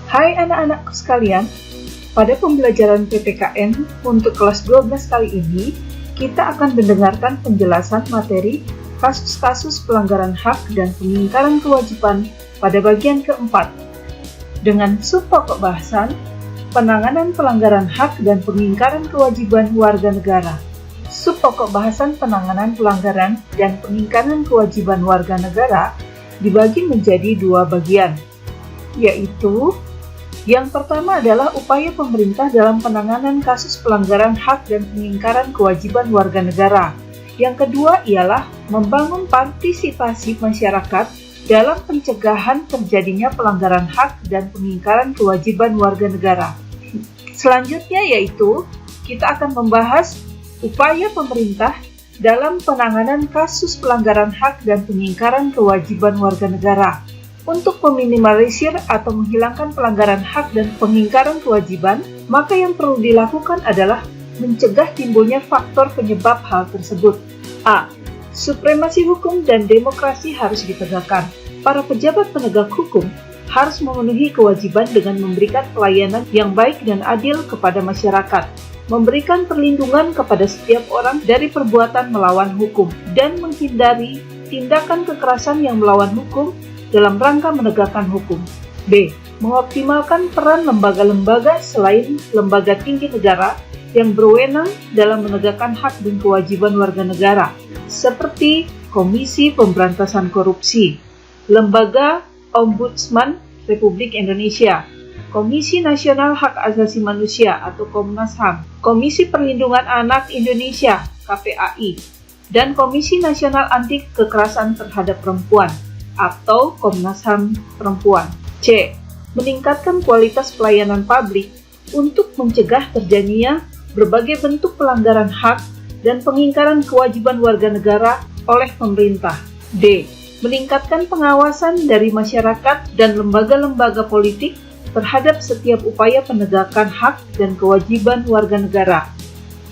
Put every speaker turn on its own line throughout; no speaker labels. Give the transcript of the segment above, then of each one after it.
Hai anak-anakku sekalian, pada pembelajaran PPKN untuk kelas 12 kali ini, kita akan mendengarkan penjelasan materi kasus-kasus pelanggaran hak dan pengingkaran kewajiban pada bagian keempat, dengan subpokok bahasan penanganan pelanggaran hak dan pengingkaran kewajiban warga negara. Subpokok bahasan penanganan pelanggaran dan pengingkaran kewajiban warga negara dibagi menjadi dua bagian, yaitu yang pertama adalah upaya pemerintah dalam penanganan kasus pelanggaran hak dan pengingkaran kewajiban warga negara. Yang kedua ialah membangun partisipasi masyarakat dalam pencegahan terjadinya pelanggaran hak dan pengingkaran kewajiban warga negara. Selanjutnya yaitu kita akan membahas upaya pemerintah dalam penanganan kasus pelanggaran hak dan pengingkaran kewajiban warga negara. Untuk meminimalisir atau menghilangkan pelanggaran hak dan pengingkaran kewajiban, maka yang perlu dilakukan adalah mencegah timbulnya faktor penyebab hal tersebut. A. Supremasi hukum dan demokrasi harus ditegakkan. Para pejabat penegak hukum harus memenuhi kewajiban dengan memberikan pelayanan yang baik dan adil kepada masyarakat, memberikan perlindungan kepada setiap orang dari perbuatan melawan hukum, dan menghindari tindakan kekerasan yang melawan hukum dalam rangka menegakkan hukum. B. Mengoptimalkan peran lembaga-lembaga selain lembaga tinggi negara yang berwenang dalam menegakkan hak dan kewajiban warga negara, seperti Komisi Pemberantasan Korupsi, Lembaga Ombudsman Republik Indonesia, Komisi Nasional Hak Asasi Manusia atau Komnas HAM, Komisi Perlindungan Anak Indonesia (KPAI), dan Komisi Nasional Anti Kekerasan Terhadap Perempuan atau Komnas HAM Perempuan. C. Meningkatkan kualitas pelayanan publik untuk mencegah terjadinya berbagai bentuk pelanggaran hak dan pengingkaran kewajiban warga negara oleh pemerintah. D. Meningkatkan pengawasan dari masyarakat dan lembaga-lembaga politik terhadap setiap upaya penegakan hak dan kewajiban warga negara.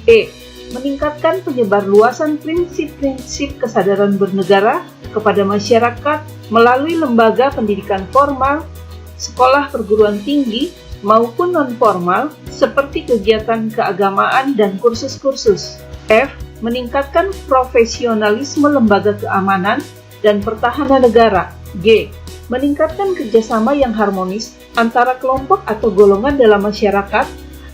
E. Meningkatkan penyebarluasan prinsip-prinsip kesadaran bernegara kepada masyarakat melalui lembaga pendidikan formal, sekolah perguruan tinggi, maupun non-formal, seperti kegiatan keagamaan dan kursus-kursus. F. Meningkatkan profesionalisme lembaga keamanan dan pertahanan negara. G. Meningkatkan kerjasama yang harmonis antara kelompok atau golongan dalam masyarakat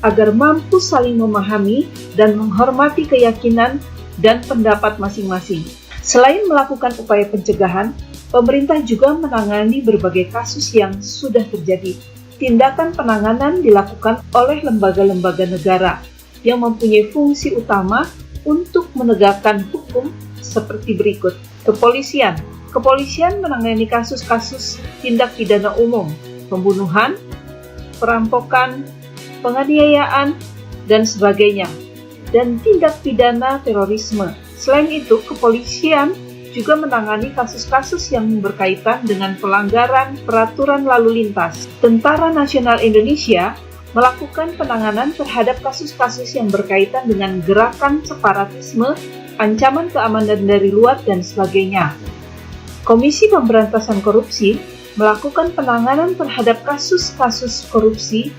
agar mampu saling memahami dan menghormati keyakinan dan pendapat masing-masing. Selain melakukan upaya pencegahan, pemerintah juga menangani berbagai kasus yang sudah terjadi. Tindakan penanganan dilakukan oleh lembaga-lembaga negara yang mempunyai fungsi utama untuk menegakkan hukum seperti berikut. Kepolisian. Kepolisian menangani kasus-kasus tindak pidana umum, pembunuhan, perampokan, penganiayaan, dan sebagainya, dan tindak pidana terorisme. Selain itu, kepolisian juga menangani kasus-kasus yang berkaitan dengan pelanggaran peraturan lalu lintas. Tentara Nasional Indonesia melakukan penanganan terhadap kasus-kasus yang berkaitan dengan gerakan separatisme, ancaman keamanan dari luar, dan sebagainya. Komisi Pemberantasan Korupsi melakukan penanganan terhadap kasus-kasus korupsi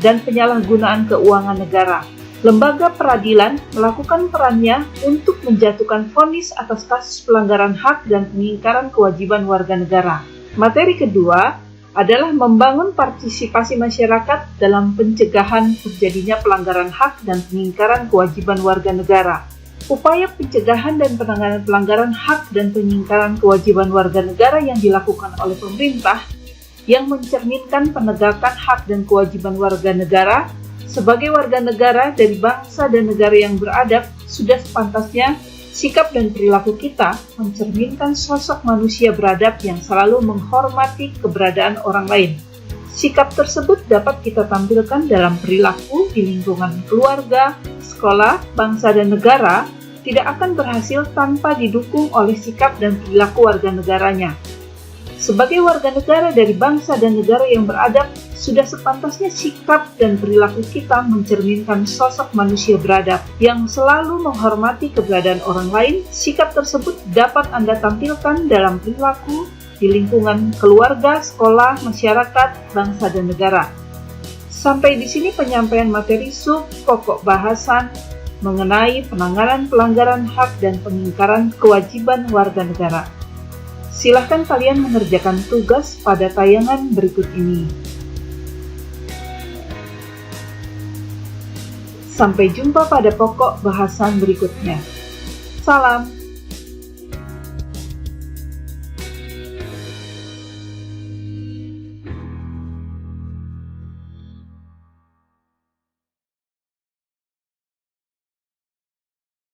dan penyalahgunaan keuangan negara. Lembaga peradilan melakukan perannya untuk menjatuhkan vonis atas kasus pelanggaran hak dan pengingkaran kewajiban warga negara. Materi kedua adalah membangun partisipasi masyarakat dalam pencegahan terjadinya pelanggaran hak dan pengingkaran kewajiban warga negara. Upaya pencegahan dan penanganan pelanggaran hak dan pengingkaran kewajiban warga negara yang dilakukan oleh pemerintah yang mencerminkan penegakan hak dan kewajiban warga negara sebagai warga negara dari bangsa dan negara yang beradab. Sudah sepantasnya sikap dan perilaku kita mencerminkan sosok manusia beradab yang selalu menghormati keberadaan orang lain. Sikap tersebut dapat kita tampilkan dalam perilaku di lingkungan keluarga, sekolah, bangsa, dan negara, tidak akan berhasil tanpa didukung oleh sikap dan perilaku warga negaranya. Sebagai warga negara dari bangsa dan negara yang beradab, sudah sepantasnya sikap dan perilaku kita mencerminkan sosok manusia beradab yang selalu menghormati keberadaan orang lain. Sikap tersebut dapat Anda tampilkan dalam perilaku di lingkungan keluarga, sekolah, masyarakat, bangsa, dan negara. Sampai di sini penyampaian materi sub pokok bahasan mengenai penanganan pelanggaran hak dan pengingkaran kewajiban warga negara. Silahkan kalian mengerjakan tugas pada tayangan berikut ini. Sampai jumpa pada pokok bahasan berikutnya. Salam.